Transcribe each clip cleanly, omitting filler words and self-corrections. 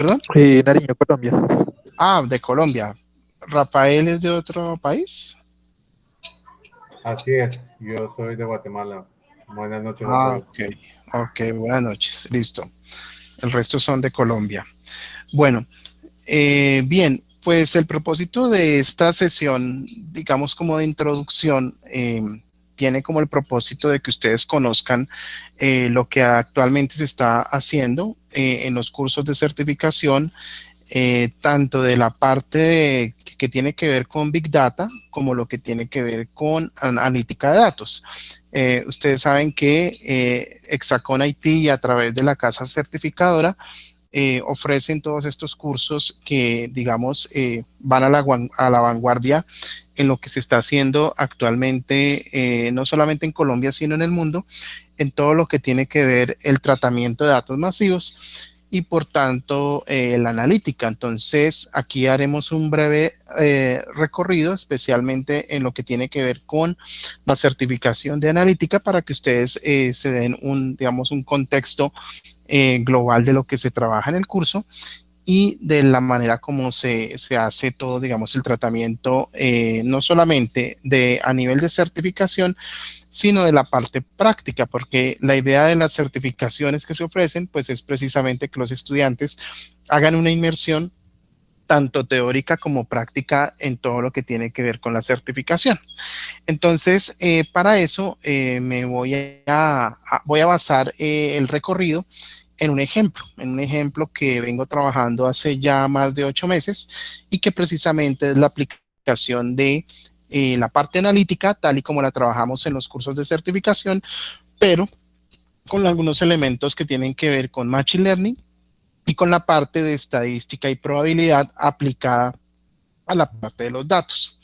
¿Perdón? Nariño, Colombia. Ah, de Colombia. ¿Rafael es de otro país? Así es, yo soy de Guatemala. Buenas noches a Ah, todos. ok. Ok, buenas noches. Listo. El resto son de Colombia. Bueno, bien, pues el propósito de esta sesión, digamos como de introducción, tiene como el propósito de que ustedes conozcan lo que actualmente se está haciendo en los cursos de certificación, tanto de la parte que tiene que ver con Big Data como lo que tiene que ver con analítica de datos. Ustedes saben que Hexacon IT y a través de la casa certificadora ofrecen todos estos cursos que, digamos, van a la vanguardia en lo que se está haciendo actualmente, no solamente en Colombia, sino en el mundo, en todo lo que tiene que ver el tratamiento de datos masivos y por tanto la analítica. Entonces, aquí haremos un breve recorrido, especialmente en lo que tiene que ver con la certificación de analítica para que ustedes se den un, digamos, un contexto global de lo que se trabaja en el curso y de la manera como se hace todo, digamos, el tratamiento, no solamente de a nivel de certificación, sino de la parte práctica, porque la idea de las certificaciones que se ofrecen, pues es precisamente que los estudiantes hagan una inmersión tanto teórica como práctica en todo lo que tiene que ver con la certificación. Entonces, para eso me voy a basar el recorrido en un ejemplo que vengo trabajando hace ya más de 8 meses y que precisamente es la aplicación de la parte analítica, tal y como la trabajamos en los cursos de certificación, pero con algunos elementos que tienen que ver con Machine Learning y con la parte de estadística y probabilidad aplicada a la parte de los datos.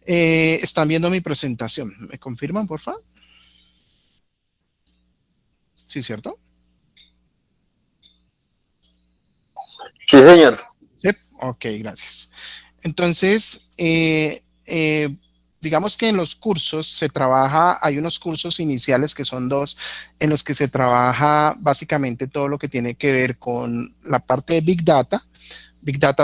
Están viendo mi presentación. ¿Me confirman, por favor? Sí, ¿cierto? Sí, señor. Sí. Ok, gracias. Entonces, digamos que en los cursos se trabaja, hay unos cursos iniciales que son dos, en los que se trabaja básicamente todo lo que tiene que ver con la parte de Big Data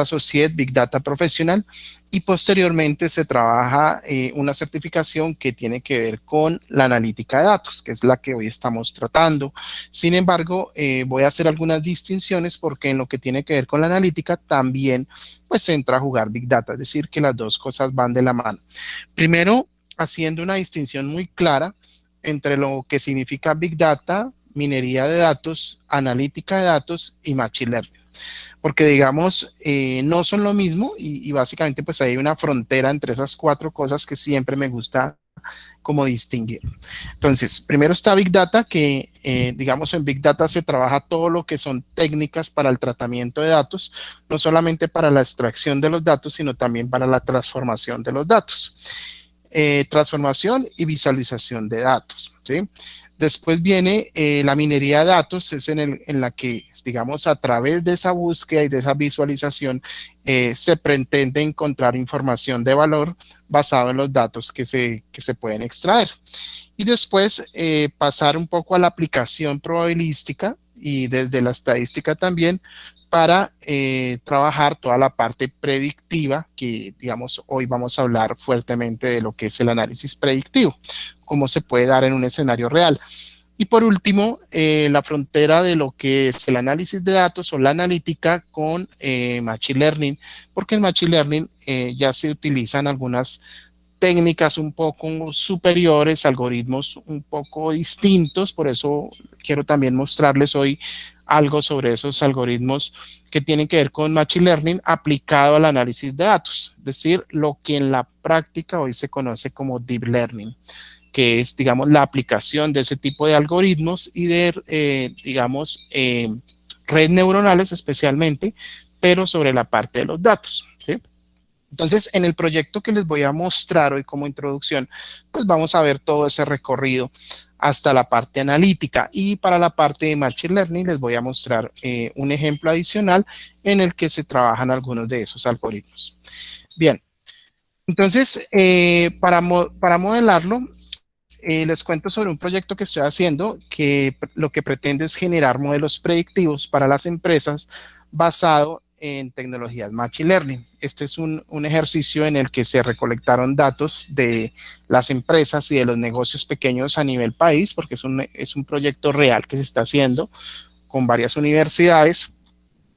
Associate, Big Data Professional, y posteriormente se trabaja una certificación que tiene que ver con la analítica de datos, que es la que hoy estamos tratando. Sin embargo, voy a hacer algunas distinciones porque en lo que tiene que ver con la analítica también pues entra a jugar Big Data, es decir, que las dos cosas van de la mano. Primero, haciendo una distinción muy clara entre lo que significa Big Data, minería de datos, analítica de datos y Machine Learning, porque digamos, no son lo mismo y básicamente pues hay una frontera entre esas cuatro cosas que siempre me gusta como distinguir. Entonces, primero está Big Data, que digamos en Big Data se trabaja todo lo que son técnicas para el tratamiento de datos, no solamente para la extracción de los datos, sino también para la transformación de los datos. Transformación y visualización de datos, ¿sí? Después viene la minería de datos, es en la que, digamos, a través de esa búsqueda y de esa visualización se pretende encontrar información de valor basado en los datos que se pueden extraer. Y después pasar un poco a la aplicación probabilística y desde la estadística también para trabajar toda la parte predictiva, que digamos hoy vamos a hablar fuertemente de lo que es el análisis predictivo, cómo se puede dar en un escenario real. Y por último, la frontera de lo que es el análisis de datos o la analítica con Machine Learning, porque en Machine Learning ya se utilizan algunas técnicas un poco superiores, algoritmos un poco distintos, por eso quiero también mostrarles hoy algo sobre esos algoritmos que tienen que ver con Machine Learning aplicado al análisis de datos, es decir, lo que en la práctica hoy se conoce como Deep Learning, que es, digamos, la aplicación de ese tipo de algoritmos y de, digamos, redes neuronales especialmente, pero sobre la parte de los datos, ¿sí? Entonces, en el proyecto que les voy a mostrar hoy como introducción, pues vamos a ver todo ese recorrido hasta la parte analítica y para la parte de Machine Learning les voy a mostrar un ejemplo adicional en el que se trabajan algunos de esos algoritmos. Bien, entonces, para modelarlo, les cuento sobre un proyecto que estoy haciendo que lo que pretende es generar modelos predictivos para las empresas basado en tecnologías Machine Learning. Este es un ejercicio en el que se recolectaron datos de las empresas y de los negocios pequeños a nivel país, porque es un proyecto real que se está haciendo con varias universidades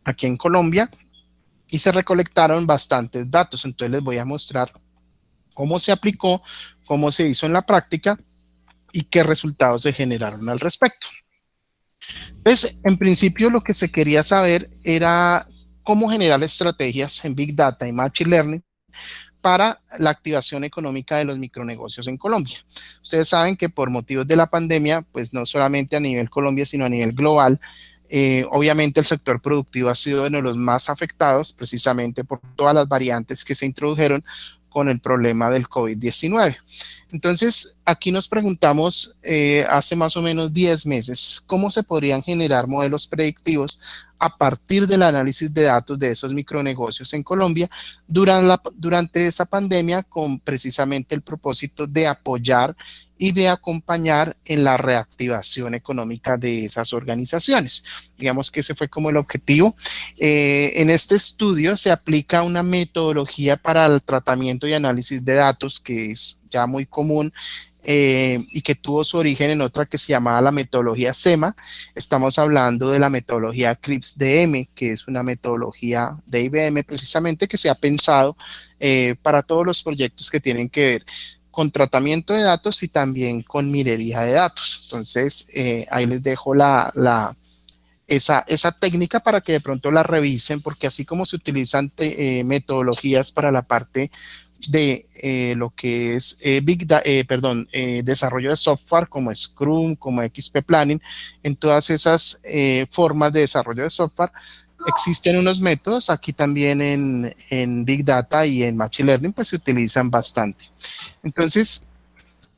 aquí en Colombia y se recolectaron bastantes datos. Entonces les voy a mostrar cómo se aplicó, cómo se hizo en la práctica y qué resultados se generaron al respecto. Entonces, en principio lo que se quería saber era cómo generar estrategias en Big Data y Machine Learning para la activación económica de los micronegocios en Colombia. Ustedes saben que por motivos de la pandemia, pues no solamente a nivel Colombia, sino a nivel global, obviamente el sector productivo ha sido uno de los más afectados precisamente por todas las variantes que se introdujeron con el problema del COVID-19. Entonces, aquí nos preguntamos hace más o menos 10 meses, ¿cómo se podrían generar modelos predictivos a partir del análisis de datos de esos micronegocios en Colombia durante esa pandemia con precisamente el propósito de apoyar y de acompañar en la reactivación económica de esas organizaciones? Digamos que ese fue como el objetivo. En este estudio se aplica una metodología para el tratamiento y análisis de datos que es ya muy común y que tuvo su origen en otra que se llamaba la metodología SEMA. Estamos hablando de la metodología CRIPS-DM, que es una metodología de IBM precisamente que se ha pensado para todos los proyectos que tienen que ver con tratamiento de datos y también con minería de datos. Entonces, ahí les dejo esa técnica para que de pronto la revisen, porque así como se utilizan metodologías para la parte de lo que es desarrollo de software como Scrum, como XP Planning, en todas esas formas de desarrollo de software existen unos métodos, aquí también en Big Data y en Machine Learning pues se utilizan bastante. Entonces,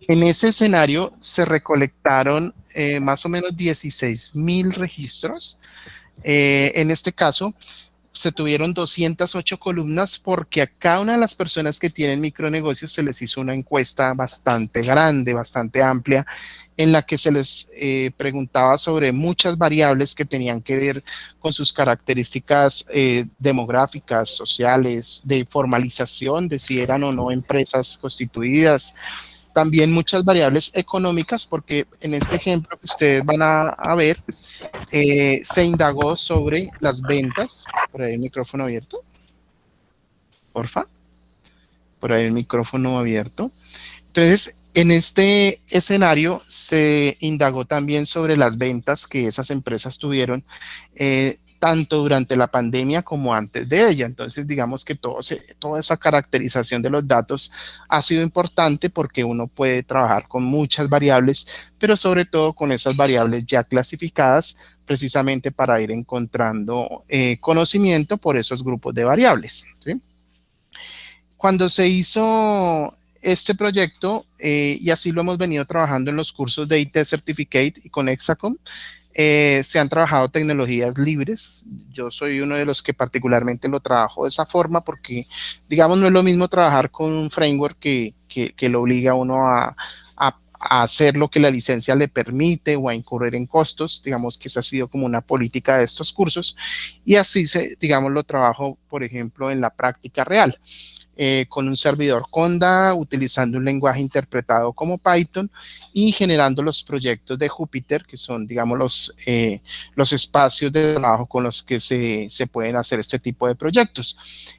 en ese escenario se recolectaron más o menos 16,000 registros. En este caso, se tuvieron 208 columnas porque a cada una de las personas que tienen micronegocios se les hizo una encuesta bastante grande, bastante amplia, en la que se les preguntaba sobre muchas variables que tenían que ver con sus características demográficas, sociales, de formalización, de si eran o no empresas constituidas. También muchas variables económicas, porque en este ejemplo que ustedes van a ver, se indagó sobre las ventas. Por ahí el micrófono abierto, porfa. Por ahí el micrófono abierto. Entonces, en este escenario se indagó también sobre las ventas que esas empresas tuvieron, tanto durante la pandemia como antes de ella. Entonces, digamos que toda esa caracterización de los datos ha sido importante porque uno puede trabajar con muchas variables, pero sobre todo con esas variables ya clasificadas, precisamente para ir encontrando conocimiento por esos grupos de variables, ¿sí? Cuando se hizo este proyecto, y así lo hemos venido trabajando en los cursos de IT Certificate y con Hexacom, se han trabajado tecnologías libres. Yo soy uno de los que particularmente lo trabajo de esa forma porque, digamos, no es lo mismo trabajar con un framework que lo obliga a uno a hacer lo que la licencia le permite o a incurrir en costos. Digamos que esa ha sido como una política de estos cursos y así digamos, lo trabajo, por ejemplo, en la práctica real. Con un servidor Conda, utilizando un lenguaje interpretado como Python y generando los proyectos de Jupyter, que son, digamos, los espacios de trabajo con los que se pueden hacer este tipo de proyectos.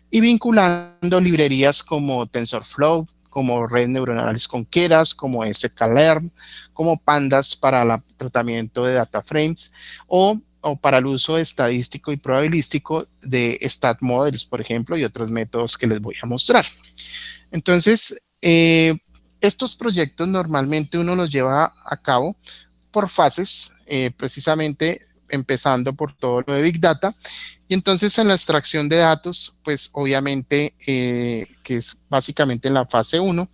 Y vinculando librerías como TensorFlow, como redes neuronales con Keras, como sklearn, como Pandas para el tratamiento de data frames o para el uso estadístico y probabilístico de stat models, por ejemplo, y otros métodos que les voy a mostrar. Entonces, estos proyectos normalmente uno los lleva a cabo por fases, precisamente empezando por todo lo de Big Data. Y entonces en la extracción de datos, pues obviamente, que es básicamente en la fase 1,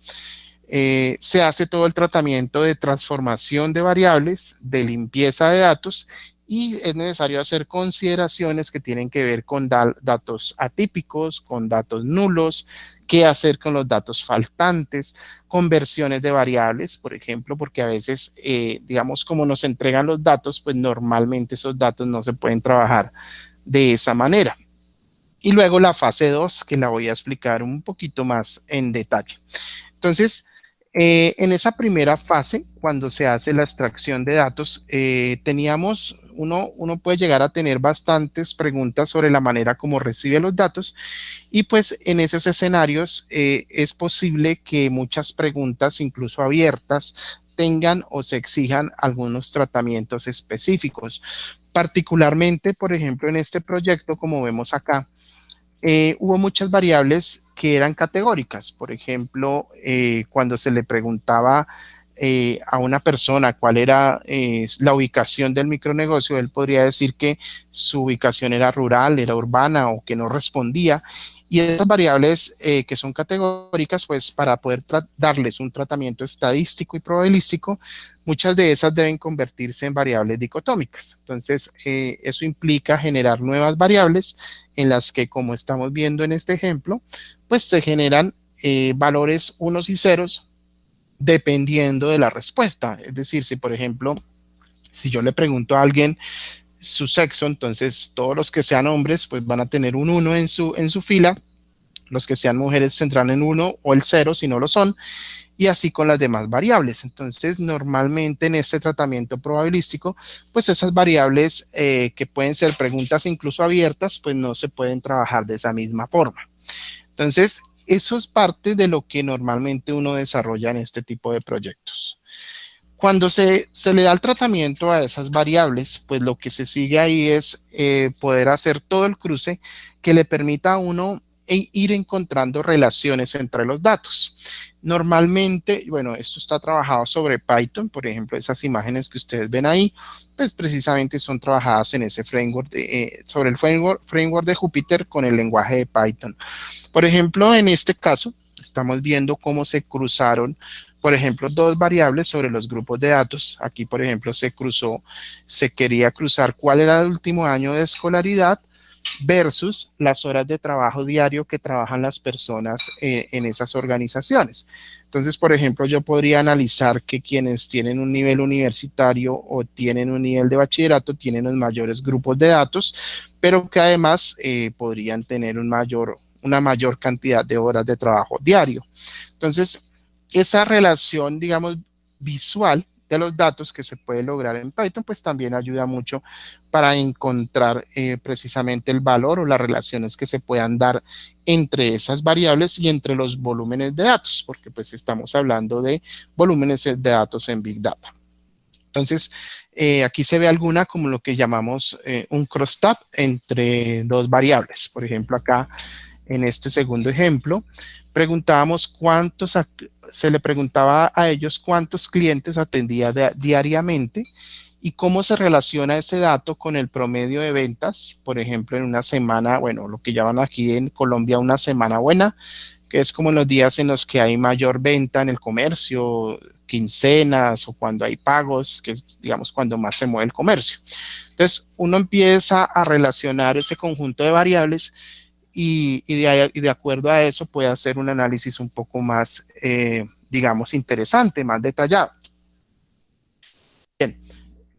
se hace todo el tratamiento de transformación de variables, de limpieza de datos y es necesario hacer consideraciones que tienen que ver con datos atípicos, con datos nulos, qué hacer con los datos faltantes, conversiones de variables, por ejemplo, porque a veces, digamos, como nos entregan los datos, pues normalmente esos datos no se pueden trabajar de esa manera. Y luego la fase 2, que la voy a explicar un poquito más en detalle. Entonces, en esa primera fase, cuando se hace la extracción de datos, uno puede llegar a tener bastantes preguntas sobre la manera como recibe los datos y pues en esos escenarios es posible que muchas preguntas, incluso abiertas, tengan o se exijan algunos tratamientos específicos. Particularmente, por ejemplo, en este proyecto, como vemos acá, hubo muchas variables que eran categóricas. Por ejemplo, cuando se le preguntaba a una persona cuál era la ubicación del micronegocio, él podría decir que su ubicación era rural, era urbana o que no respondía. Y esas variables que son categóricas, pues para poder darles un tratamiento estadístico y probabilístico, muchas de esas deben convertirse en variables dicotómicas. Entonces, eso implica generar nuevas variables en las que, como estamos viendo en este ejemplo, pues se generan valores unos y ceros dependiendo de la respuesta. Es decir, si por ejemplo, si yo le pregunto a alguien su sexo, entonces todos los que sean hombres pues van a tener un 1 en su fila, los que sean mujeres tendrán en 1 o el 0 si no lo son, y así con las demás variables. Entonces, normalmente en este tratamiento probabilístico, pues esas variables que pueden ser preguntas incluso abiertas, pues no se pueden trabajar de esa misma forma. Entonces, eso es parte de lo que normalmente uno desarrolla en este tipo de proyectos. Cuando se le da el tratamiento a esas variables, pues lo que se sigue ahí es poder hacer todo el cruce que le permita a uno ir encontrando relaciones entre los datos. Normalmente, bueno, esto está trabajado sobre Python, por ejemplo, esas imágenes que ustedes ven ahí, pues precisamente son trabajadas en ese framework, sobre el framework de Jupyter con el lenguaje de Python. Por ejemplo, en este caso, estamos viendo cómo se cruzaron, por ejemplo, dos variables sobre los grupos de datos. Aquí, por ejemplo, se quería cruzar cuál era el último año de escolaridad versus las horas de trabajo diario que trabajan las personas en esas organizaciones. Entonces, por ejemplo, yo podría analizar que quienes tienen un nivel universitario o tienen un nivel de bachillerato tienen los mayores grupos de datos, pero que además podrían tener una mayor cantidad de horas de trabajo diario. Entonces, esa relación, digamos, visual de los datos que se puede lograr en Python, pues también ayuda mucho para encontrar precisamente el valor o las relaciones que se puedan dar entre esas variables y entre los volúmenes de datos, porque pues estamos hablando de volúmenes de datos en Big Data. Entonces, aquí se ve alguna como lo que llamamos un crosstab entre dos variables. Por ejemplo, acá en este segundo ejemplo, se le preguntaba a ellos cuántos clientes atendía diariamente y cómo se relaciona ese dato con el promedio de ventas, por ejemplo, en una semana, bueno, lo que llaman aquí en Colombia una semana buena, que es como los días en los que hay mayor venta en el comercio, quincenas o cuando hay pagos, que es, digamos, cuando más se mueve el comercio. Entonces, uno empieza a relacionar ese conjunto de variables y de acuerdo a eso puede hacer un análisis un poco más, digamos, interesante, más detallado. Bien,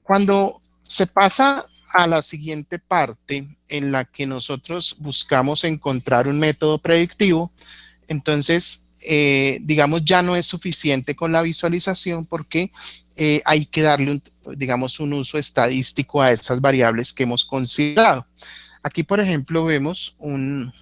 cuando se pasa a la siguiente parte en la que nosotros buscamos encontrar un método predictivo, entonces, digamos, ya no es suficiente con la visualización porque hay que darle, digamos, un uso estadístico a estas variables que hemos considerado. Aquí, por ejemplo, vemos un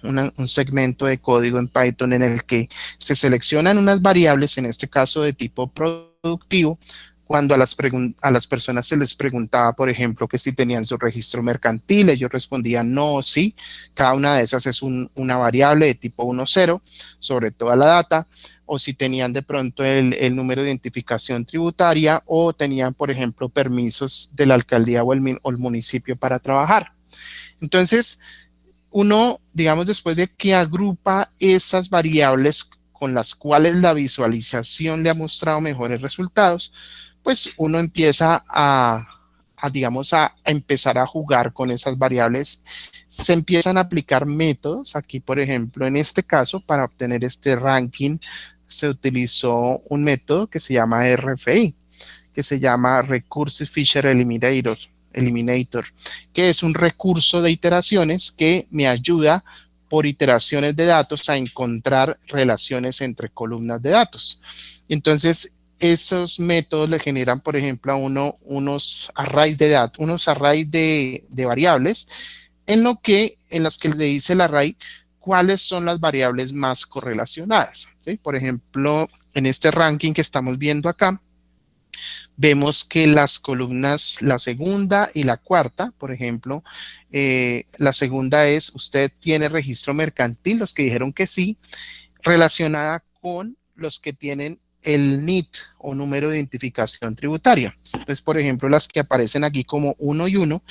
segmento de código en Python en el que se seleccionan unas variables, en este caso de tipo productivo, cuando a las personas se les preguntaba, por ejemplo, que si tenían su registro mercantil, ellos respondían no o sí. Cada una de esas es una variable de tipo 1-0 sobre toda la data, o si tenían de pronto el número de identificación tributaria o tenían, por ejemplo, permisos de la alcaldía o el municipio para trabajar. Entonces, uno, digamos, después de que agrupa esas variables con las cuales la visualización le ha mostrado mejores resultados, pues uno empieza a digamos, a empezar a jugar con esas variables, se empiezan a aplicar métodos. Aquí, por ejemplo, en este caso, para obtener este ranking, se utilizó un método que se llama RFI, que se llama Recursive Feature Eliminator, que es un recurso de iteraciones que me ayuda por iteraciones de datos a encontrar relaciones entre columnas de datos. Entonces, esos métodos le generan, por ejemplo, a uno unos arrays de datos, unos arrays de variables, en las que le dice el array cuáles son las variables más correlacionadas, ¿sí? Por ejemplo, en este ranking que estamos viendo acá, vemos que las columnas, la segunda y la cuarta, por ejemplo, la segunda es, usted tiene registro mercantil, los que dijeron que sí, relacionada con los que tienen el NIT o número de identificación tributaria. Entonces, por ejemplo, las que aparecen aquí como 1 y 1,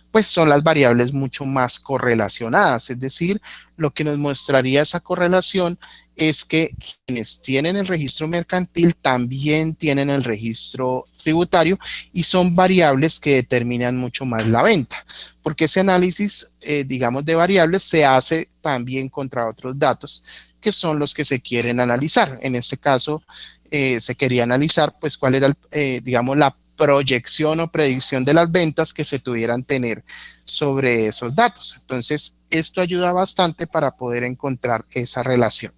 pues son las variables mucho más correlacionadas, es decir, lo que nos mostraría esa correlación es que quienes tienen el registro mercantil también tienen el registro tributario y son variables que determinan mucho más la venta, porque ese análisis, digamos, de variables se hace también contra otros datos que son los que se quieren analizar. En este caso, se quería analizar, pues, cuál era, digamos, la proyección o predicción de las ventas que se tuvieran tener sobre esos datos. Entonces, esto ayuda bastante para poder encontrar esa relación.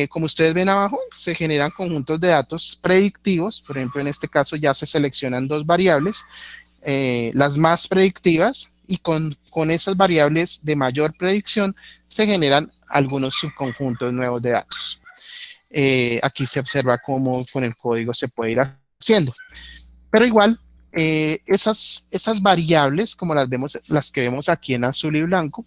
Como ustedes ven abajo, se generan conjuntos de datos predictivos. Por ejemplo, en este caso ya se seleccionan dos variables, las más predictivas, y con esas variables de mayor predicción se generan algunos subconjuntos nuevos de datos. Aquí se observa cómo con el código se puede ir haciendo. Pero igual, esas variables, como las que vemos aquí en azul y blanco,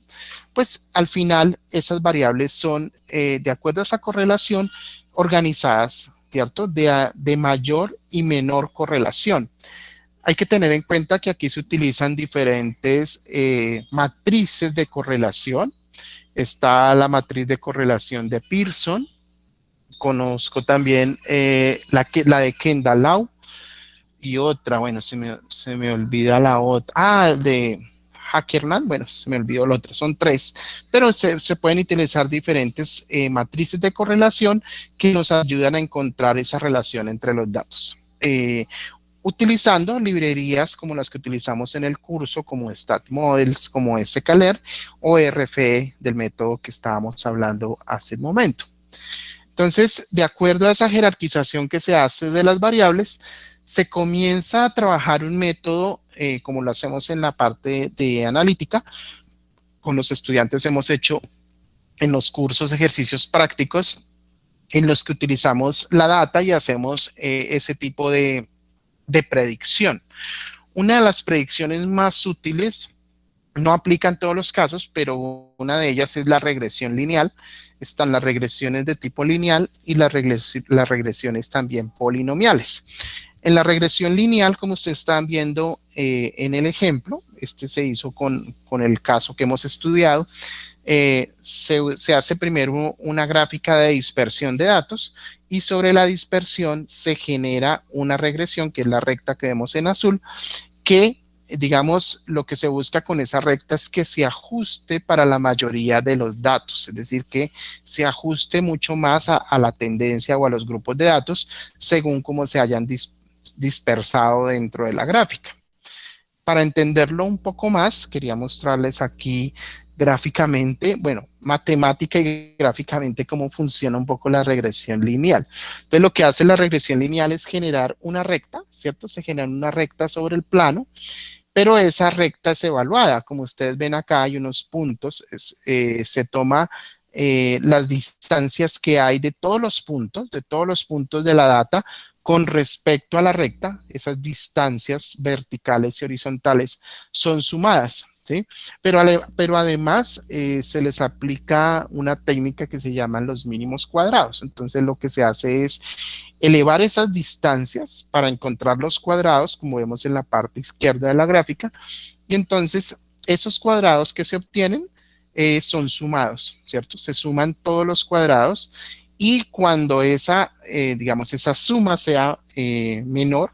pues al final esas variables son, de acuerdo a esa correlación, organizadas, ¿cierto? De mayor y menor correlación. Hay que tener en cuenta que aquí se utilizan diferentes matrices de correlación. Está la matriz de correlación de Pearson. Conozco también la de Kendall y otra, bueno, se me olvida la otra. De Hackernan, bueno, se me olvidó la otra, son tres, pero se pueden utilizar diferentes matrices de correlación que nos ayudan a encontrar esa relación entre los datos. Utilizando librerías como las que utilizamos en el curso, como StatModels, como sklearn o RFE del método que estábamos hablando hace un momento. Entonces, de acuerdo a esa jerarquización que se hace de las variables, se comienza a trabajar un método, como lo hacemos en la parte de analítica. Con los estudiantes hemos hecho en los cursos ejercicios prácticos en los que utilizamos la data y hacemos ese tipo de predicción. Una de las predicciones más útiles, no aplica en todos los casos, pero una de ellas es la regresión lineal. Están las regresiones de tipo lineal y las regresiones también polinomiales. En la regresión lineal, como ustedes están viendo en el ejemplo, este se hizo con el caso que hemos estudiado, se hace primero una gráfica de dispersión de datos y sobre la dispersión se genera una regresión, que es la recta que vemos en azul, que digamos, lo que se busca con esa recta es que se ajuste para la mayoría de los datos, es decir, que se ajuste mucho más a la tendencia o a los grupos de datos según cómo se hayan dispersado dentro de la gráfica. Para entenderlo un poco más, quería mostrarles aquí gráficamente, bueno, matemática y gráficamente cómo funciona un poco la regresión lineal. Entonces, lo que hace la regresión lineal es generar una recta, ¿cierto? Se genera una recta sobre el plano, pero esa recta es evaluada. Como ustedes ven acá hay unos puntos, se toma las distancias que hay de todos los puntos de la data con respecto a la recta. Esas distancias verticales y horizontales son sumadas, ¿sí? Pero además se les aplica una técnica que se llaman los mínimos cuadrados. Entonces lo que se hace es elevar esas distancias para encontrar los cuadrados, como vemos en la parte izquierda de la gráfica, y entonces esos cuadrados que se obtienen son sumados, ¿cierto? Se suman todos los cuadrados y cuando digamos, esa suma sea menor,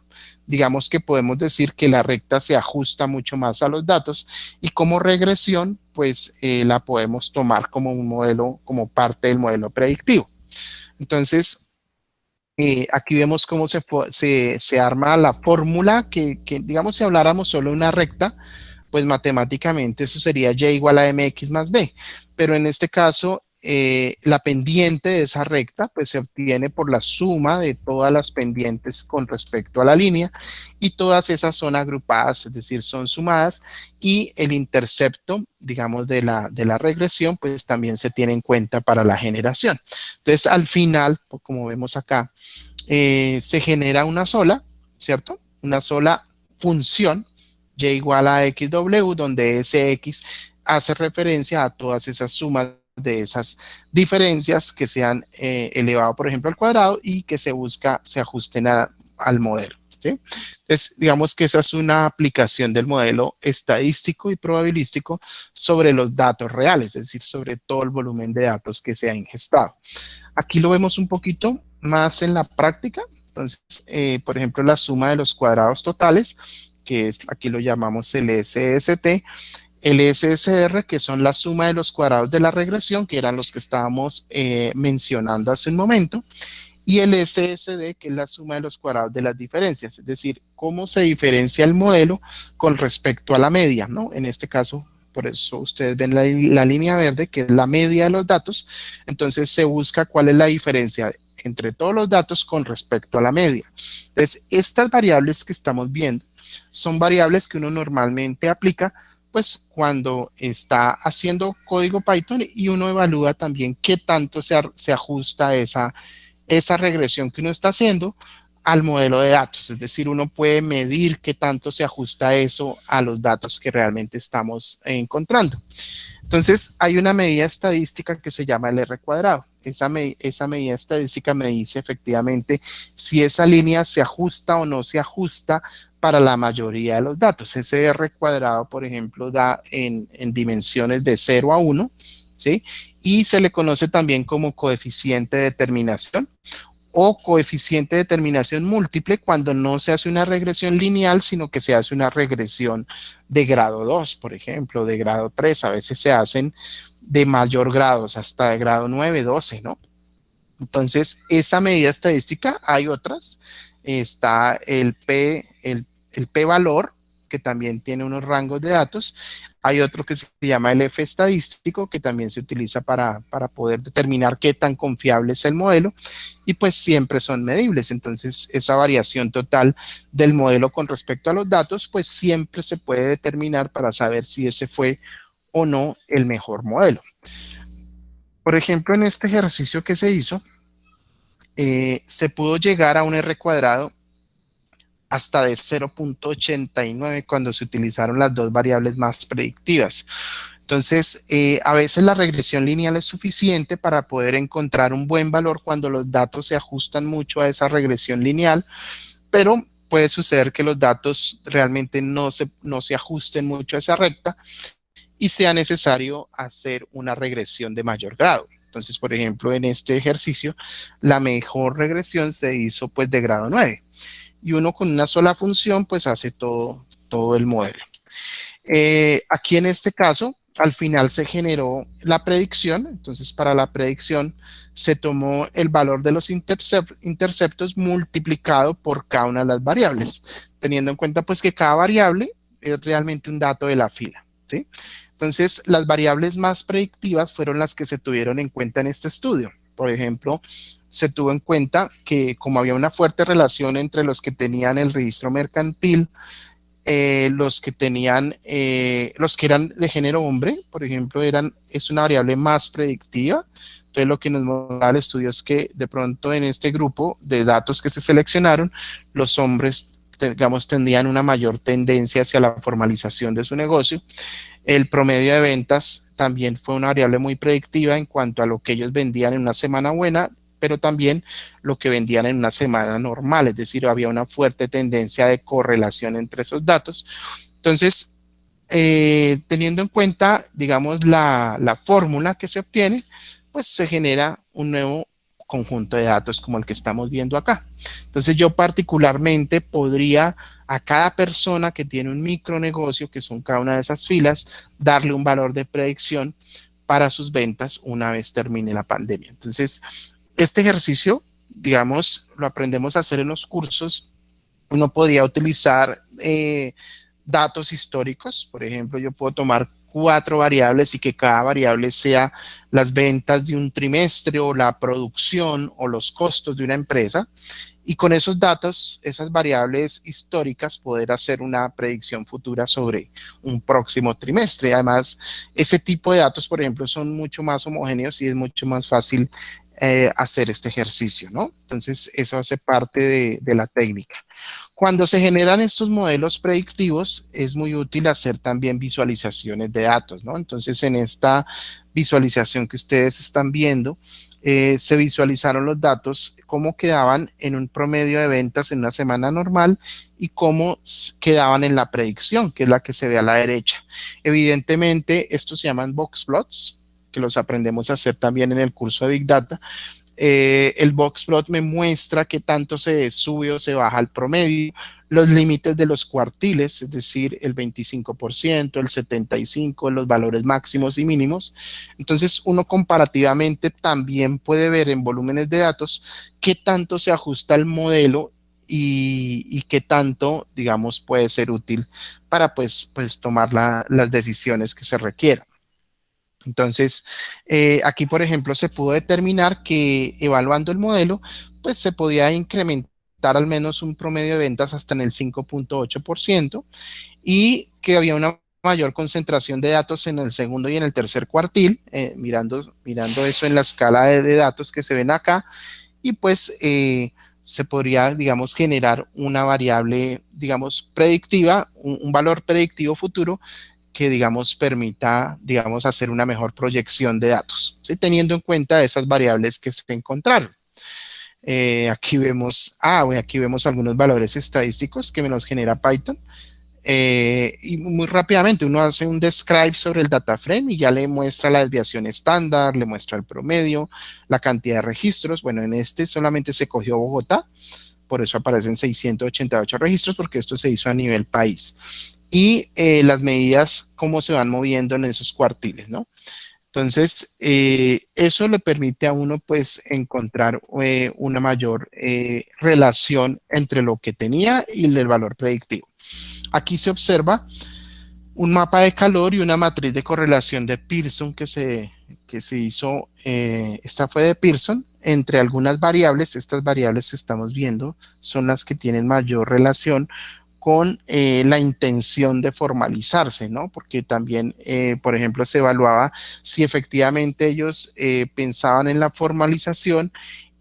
digamos que podemos decir que la recta se ajusta mucho más a los datos y como regresión, pues la podemos tomar como un modelo, como parte del modelo predictivo. Entonces, aquí vemos cómo se arma la fórmula que, digamos, si habláramos solo de una recta, pues matemáticamente eso sería y igual a mx más b. Pero en este caso, la pendiente de esa recta pues se obtiene por la suma de todas las pendientes con respecto a la línea y todas esas son agrupadas, es decir, son sumadas y el intercepto, digamos, de la regresión pues también se tiene en cuenta para la generación. Entonces, al final, pues, como vemos acá, se genera una sola, ¿cierto? Una sola función y igual a xw, donde ese x hace referencia a todas esas sumas de esas diferencias que se han elevado, por ejemplo, al cuadrado y que se ajusten al modelo. ¿Sí? Entonces, digamos que esa es una aplicación del modelo estadístico y probabilístico sobre los datos reales, es decir, sobre todo el volumen de datos que se ha ingestado. Aquí lo vemos un poquito más en la práctica. Entonces, por ejemplo, la suma de los cuadrados totales, que es, aquí lo llamamos el SST, el SSR, que son la suma de los cuadrados de la regresión, que eran los que estábamos mencionando hace un momento, y el SSD, que es la suma de los cuadrados de las diferencias, es decir, cómo se diferencia el modelo con respecto a la media, ¿no? En este caso, por eso ustedes ven la línea verde, que es la media de los datos, entonces se busca cuál es la diferencia entre todos los datos con respecto a la media. Entonces, estas variables que estamos viendo son variables que uno normalmente aplica pues cuando está haciendo código Python y uno evalúa también qué tanto se ajusta esa regresión que uno está haciendo al modelo de datos. Es decir, uno puede medir qué tanto se ajusta eso a los datos que realmente estamos encontrando. Entonces, hay una medida estadística que se llama el R cuadrado. Esa medida estadística me dice efectivamente si esa línea se ajusta o no se ajusta para la mayoría de los datos. Ese R cuadrado, por ejemplo, da en dimensiones de 0 a 1, ¿sí? Y se le conoce también como coeficiente de determinación o coeficiente de determinación múltiple cuando no se hace una regresión lineal, sino que se hace una regresión de grado 2, por ejemplo, de grado 3. A veces se hacen de mayor grado, hasta de grado 9, 12, ¿no? Entonces, esa medida estadística, hay otras. Está el p-valor, que también tiene unos rangos de datos. Hay otro que se llama el F estadístico, que también se utiliza para poder determinar qué tan confiable es el modelo, y pues siempre son medibles. Entonces, esa variación total del modelo con respecto a los datos, pues siempre se puede determinar para saber si ese fue o no el mejor modelo. Por ejemplo, en este ejercicio que se hizo, se pudo llegar a un R cuadrado hasta de 0.89 cuando se utilizaron las dos variables más predictivas. Entonces, a veces la regresión lineal es suficiente para poder encontrar un buen valor cuando los datos se ajustan mucho a esa regresión lineal, pero puede suceder que los datos realmente no se ajusten mucho a esa recta y sea necesario hacer una regresión de mayor grado. Entonces, por ejemplo, en este ejercicio, la mejor regresión se hizo pues de grado 9 y uno con una sola función pues hace todo el modelo. Aquí en este caso, al final se generó la predicción. Entonces, para la predicción se tomó el valor de los interceptos multiplicado por cada una de las variables, teniendo en cuenta pues que cada variable es realmente un dato de la fila, ¿sí? Entonces, las variables más predictivas fueron las que se tuvieron en cuenta en este estudio. Por ejemplo, se tuvo en cuenta que como había una fuerte relación entre los que tenían el registro mercantil, los que eran de género hombre, por ejemplo, es una variable más predictiva. Entonces, lo que nos muestra el estudio es que de pronto en este grupo de datos que se seleccionaron, los hombres, digamos, tendrían una mayor tendencia hacia la formalización de su negocio. El promedio de ventas también fue una variable muy predictiva en cuanto a lo que ellos vendían en una semana buena, pero también lo que vendían en una semana normal, es decir, había una fuerte tendencia de correlación entre esos datos. Entonces, teniendo en cuenta, digamos, la fórmula que se obtiene, pues se genera un nuevo conjunto de datos como el que estamos viendo acá. Entonces yo particularmente podría a cada persona que tiene un micronegocio, que son cada una de esas filas, darle un valor de predicción para sus ventas una vez termine la pandemia. Entonces, este ejercicio, digamos, lo aprendemos a hacer en los cursos. Uno podría utilizar datos históricos. Por ejemplo, yo puedo tomar 4 variables y que cada variable sea las ventas de un trimestre o la producción o los costos de una empresa. Y con esos datos, esas variables históricas, poder hacer una predicción futura sobre un próximo trimestre. Además, ese tipo de datos, por ejemplo, son mucho más homogéneos y es mucho más fácil hacer este ejercicio, ¿no? Entonces, eso hace parte de la técnica. Cuando se generan estos modelos predictivos, es muy útil hacer también visualizaciones de datos, ¿no? Entonces, en esta visualización que ustedes están viendo, se visualizaron los datos, cómo quedaban en un promedio de ventas en una semana normal y cómo quedaban en la predicción, que es la que se ve a la derecha. Evidentemente, estos se llaman box plots, que los aprendemos a hacer también en el curso de Big Data. El box plot me muestra qué tanto se sube o se baja el promedio, los límites de los cuartiles, es decir, el 25%, el 75%, los valores máximos y mínimos. Entonces, uno comparativamente también puede ver en volúmenes de datos qué tanto se ajusta el modelo y qué tanto, digamos, puede ser útil para pues tomar las decisiones que se requieran. Entonces, aquí, por ejemplo, se pudo determinar que evaluando el modelo, pues se podía incrementar al menos un promedio de ventas hasta en el 5.8% y que había una mayor concentración de datos en el segundo y en el tercer cuartil, mirando eso en la escala de datos que se ven acá, y pues se podría, digamos, generar una variable, digamos, predictiva, un valor predictivo futuro que, digamos, permita, digamos, hacer una mejor proyección de datos, ¿sí? Teniendo en cuenta esas variables que se encontraron. Aquí vemos algunos valores estadísticos que me los genera Python. Y muy rápidamente uno hace un describe sobre el data frame y ya le muestra la desviación estándar, le muestra el promedio, la cantidad de registros. Bueno, en este solamente se cogió Bogotá, por eso aparecen 688 registros, porque esto se hizo a nivel país. Y las medidas, cómo se van moviendo en esos cuartiles, ¿no? Entonces, eso le permite a uno, pues, encontrar una mayor relación entre lo que tenía y el valor predictivo. Aquí se observa un mapa de calor y una matriz de correlación de Pearson que se hizo, esta fue de Pearson, entre algunas variables. Estas variables que estamos viendo son las que tienen mayor relación con la intención de formalizarse, ¿no? Porque también, por ejemplo, se evaluaba si efectivamente ellos pensaban en la formalización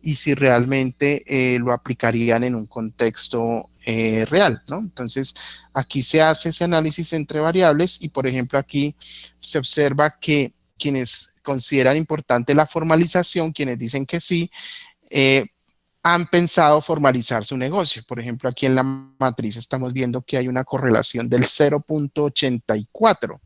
y si realmente lo aplicarían en un contexto real, ¿no? Entonces, aquí se hace ese análisis entre variables y, por ejemplo, aquí se observa que quienes consideran importante la formalización, quienes dicen que sí, han pensado formalizar su negocio. Por ejemplo, aquí en la matriz estamos viendo que hay una correlación del 0.84.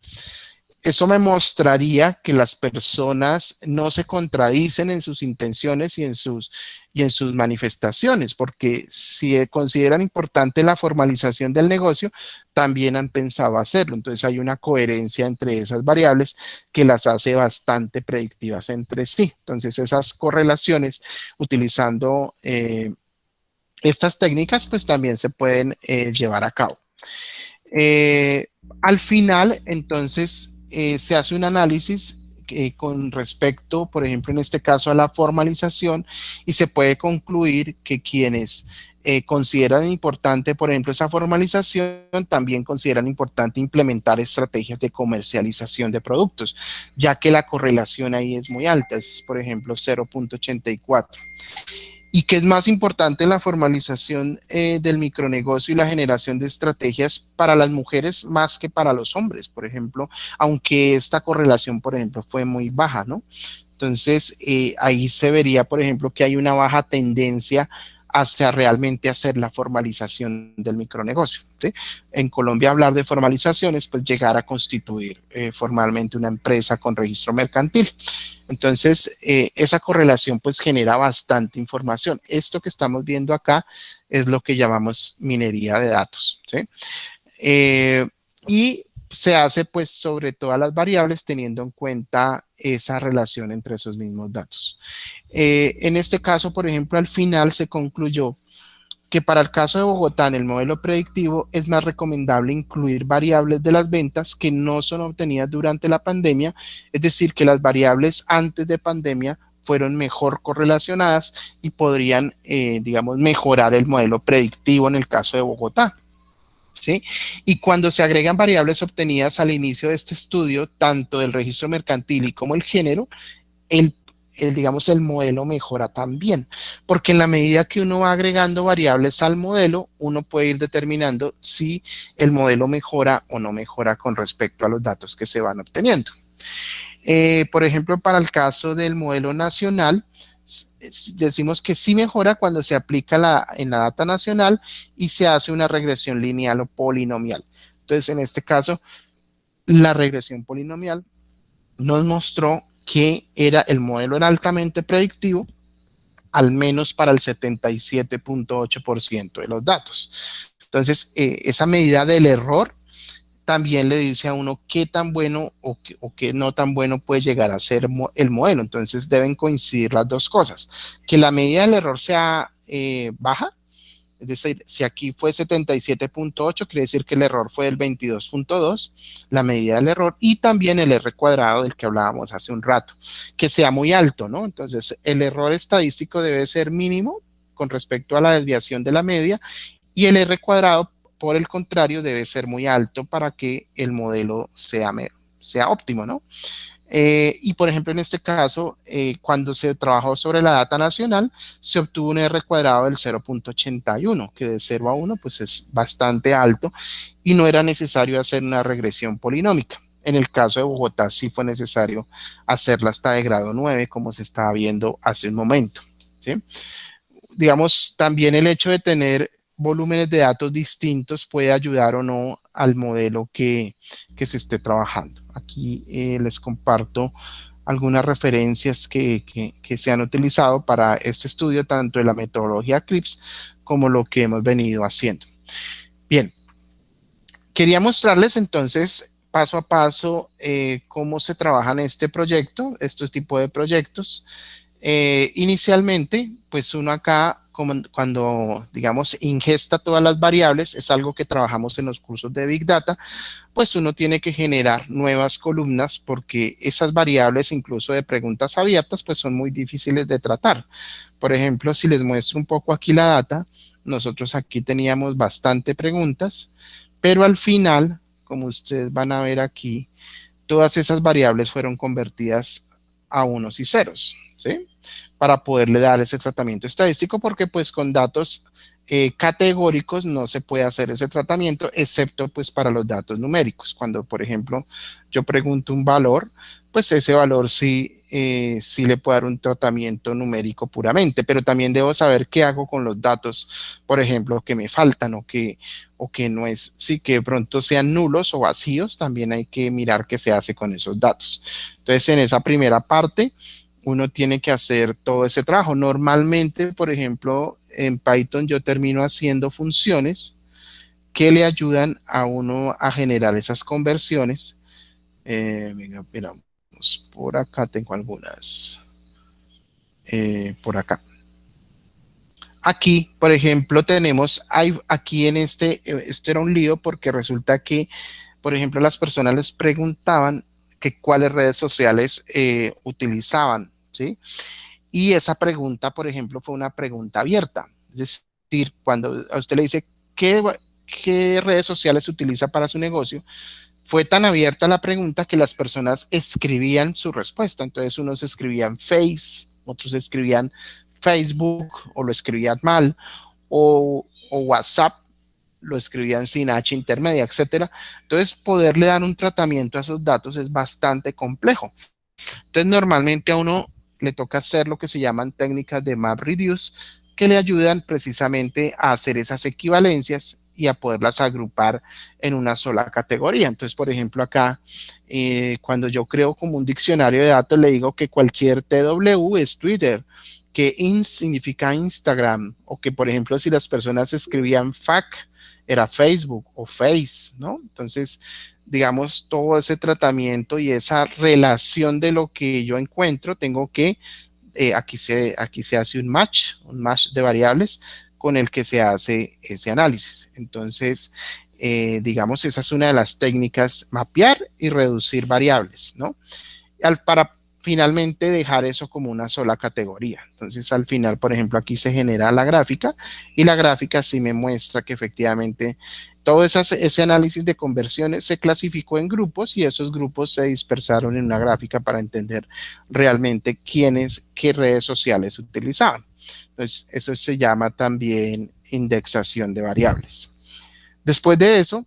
Eso me mostraría que las personas no se contradicen en sus intenciones y en sus manifestaciones, porque si consideran importante la formalización del negocio, también han pensado hacerlo. Entonces hay una coherencia entre esas variables que las hace bastante predictivas entre sí. Entonces esas correlaciones, utilizando estas técnicas, pues también se pueden llevar a cabo. Al final, entonces, se hace un análisis con respecto, por ejemplo, en este caso a la formalización, y se puede concluir que quienes consideran importante, por ejemplo, esa formalización, también consideran importante implementar estrategias de comercialización de productos, ya que la correlación ahí es muy alta, es, por ejemplo, 0.84. Y que es más importante la formalización del micronegocio y la generación de estrategias para las mujeres más que para los hombres, por ejemplo, aunque esta correlación, por ejemplo, fue muy baja, ¿no? Entonces, ahí se vería, por ejemplo, que hay una baja tendencia hasta realmente hacer la formalización del micronegocio, ¿sí? En Colombia hablar de formalización es pues llegar a constituir formalmente una empresa con registro mercantil. Entonces, esa correlación pues genera bastante información. Esto que estamos viendo acá es lo que llamamos minería de datos, ¿sí? Y se hace pues sobre todas las variables teniendo en cuenta esa relación entre esos mismos datos. En este caso, por ejemplo, al final se concluyó que para el caso de Bogotá en el modelo predictivo es más recomendable incluir variables de las ventas que no son obtenidas durante la pandemia, es decir, que las variables antes de pandemia fueron mejor correlacionadas y podrían, digamos, mejorar el modelo predictivo en el caso de Bogotá. ¿Sí? Y cuando se agregan variables obtenidas al inicio de este estudio, tanto del registro mercantil y como el género, digamos, el modelo mejora también, porque en la medida que uno va agregando variables al modelo, uno puede ir determinando si el modelo mejora o no mejora con respecto a los datos que se van obteniendo. Por ejemplo, para el caso del modelo nacional, decimos que sí mejora cuando se aplica en la data nacional y se hace una regresión lineal o polinomial. Entonces, en este caso, la regresión polinomial nos mostró que el modelo era altamente predictivo, al menos para el 77.8% de los datos. Entonces, esa medida del error también le dice a uno qué tan bueno o qué no tan bueno puede llegar a ser el modelo. Entonces, deben coincidir las dos cosas. Que la medida del error sea baja, es decir, si aquí fue 77.8, quiere decir que el error fue del 22.2, la medida del error, y también el R cuadrado del que hablábamos hace un rato, que sea muy alto, ¿no? Entonces, el error estadístico debe ser mínimo con respecto a la desviación de la media, y el R cuadrado, por el contrario, debe ser muy alto para que el modelo sea óptimo, ¿no? Y por ejemplo, en este caso, cuando se trabajó sobre la data nacional, se obtuvo un R cuadrado del 0.81, que de 0 a 1 pues es bastante alto y no era necesario hacer una regresión polinómica. En el caso de Bogotá sí fue necesario hacerla hasta de grado 9, como se estaba viendo hace un momento, ¿sí? Digamos, también el hecho de tener volúmenes de datos distintos puede ayudar o no al modelo que se esté trabajando. Aquí les comparto algunas referencias que se han utilizado para este estudio, tanto de la metodología CRIPS como lo que hemos venido haciendo. Bien, quería mostrarles entonces paso a paso cómo se trabaja en este proyecto, estos tipos de proyectos. Inicialmente, pues uno acá, cuando, digamos, ingesta todas las variables, es algo que trabajamos en los cursos de Big Data, pues uno tiene que generar nuevas columnas porque esas variables, incluso de preguntas abiertas, pues son muy difíciles de tratar. Por ejemplo, si les muestro un poco aquí la data, nosotros aquí teníamos bastante preguntas, pero al final, como ustedes van a ver aquí, todas esas variables fueron convertidas a unos y ceros, ¿sí? Para poderle dar ese tratamiento estadístico, porque pues con datos categóricos no se puede hacer ese tratamiento, excepto pues para los datos numéricos. Cuando, por ejemplo, yo pregunto un valor, pues ese valor sí le puedo dar un tratamiento numérico puramente, pero también debo saber qué hago con los datos, por ejemplo, que me faltan o que no es, sí, que de pronto sean nulos o vacíos, también hay que mirar qué se hace con esos datos. Entonces, en esa primera parte, uno tiene que hacer todo ese trabajo. Normalmente, por ejemplo, en Python yo termino haciendo funciones que le ayudan a uno a generar esas conversiones. Venga, miramos, por acá tengo algunas. Por acá. Aquí, por ejemplo, tenemos, aquí en esto era un lío porque resulta que, por ejemplo, las personas les preguntaban que cuáles redes sociales utilizaban, ¿sí? Y esa pregunta, por ejemplo, fue una pregunta abierta. Es decir, cuando a usted le dice qué redes sociales utiliza para su negocio, fue tan abierta la pregunta que las personas escribían su respuesta. Entonces, unos escribían Face, otros escribían Facebook o lo escribían mal, o WhatsApp lo escribían sin H intermedia, etcétera. Entonces, poderle dar un tratamiento a esos datos es bastante complejo. Entonces, normalmente a uno le toca hacer lo que se llaman técnicas de MapReduce que le ayudan precisamente a hacer esas equivalencias y a poderlas agrupar en una sola categoría. Entonces, por ejemplo, acá, cuando yo creo como un diccionario de datos, le digo que cualquier TW es Twitter, que IN significa Instagram, o que, por ejemplo, si las personas escribían FAC, era Facebook o Face, ¿no? Entonces, digamos, todo ese tratamiento y esa relación de lo que yo encuentro, tengo que, aquí se hace un match de variables con el que se hace ese análisis. Entonces, digamos, esa es una de las técnicas, mapear y reducir variables, ¿no? Para finalmente dejar eso como una sola categoría. Entonces, al final, por ejemplo, aquí se genera la gráfica y la gráfica sí me muestra que efectivamente todo ese análisis de conversiones se clasificó en grupos y esos grupos se dispersaron en una gráfica para entender realmente quiénes, qué redes sociales utilizaban. Entonces, eso se llama también indexación de variables. Después de eso,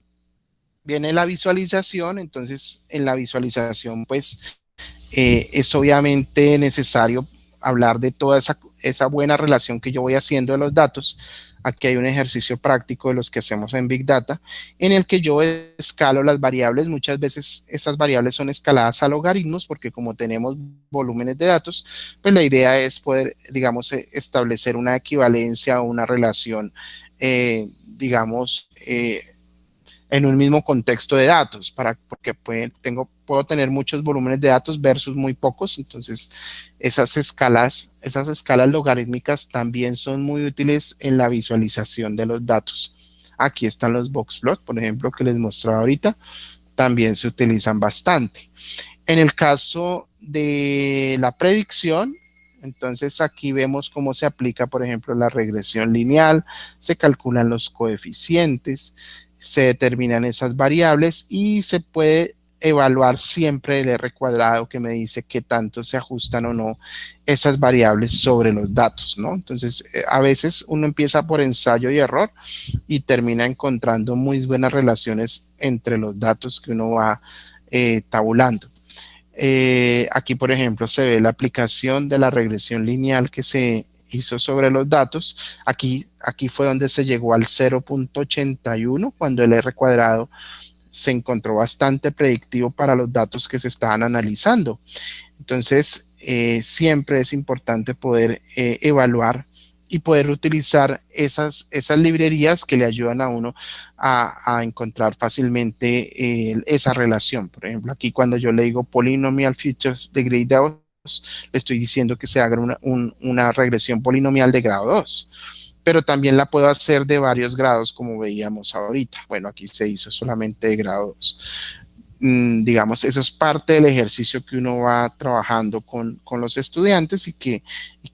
viene la visualización. Entonces, en la visualización, pues, es obviamente necesario hablar de toda esa buena relación que yo voy haciendo de los datos. Aquí hay un ejercicio práctico de los que hacemos en Big Data, en el que yo escalo las variables. Muchas veces esas variables son escaladas a logaritmos, porque como tenemos volúmenes de datos, pues la idea es poder, digamos, establecer una equivalencia o una relación, digamos, en un mismo contexto de datos, porque puedo tener muchos volúmenes de datos versus muy pocos. Entonces esas escalas logarítmicas también son muy útiles en la visualización de los datos. Aquí están los boxplot, por ejemplo, que les mostraba ahorita, también se utilizan bastante. En el caso de la predicción, entonces aquí vemos cómo se aplica, por ejemplo, la regresión lineal, se calculan los coeficientes, se determinan esas variables y se puede evaluar siempre el R cuadrado, que me dice qué tanto se ajustan o no esas variables sobre los datos, ¿no? Entonces, a veces uno empieza por ensayo y error y termina encontrando muy buenas relaciones entre los datos que uno va tabulando. Aquí, por ejemplo, se ve la aplicación de la regresión lineal que se hizo sobre los datos. Aquí fue donde se llegó al 0.81, cuando el R cuadrado se encontró bastante predictivo para los datos que se estaban analizando. Entonces, siempre es importante poder evaluar y poder utilizar esas librerías que le ayudan a uno a encontrar fácilmente esa relación. Por ejemplo, aquí cuando yo le digo Polynomial Features Degree 2, le estoy diciendo que se haga una regresión polinomial de grado 2, pero también la puedo hacer de varios grados, como veíamos ahorita. Bueno, aquí se hizo solamente de grado 2. Digamos, eso es parte del ejercicio que uno va trabajando con los estudiantes y que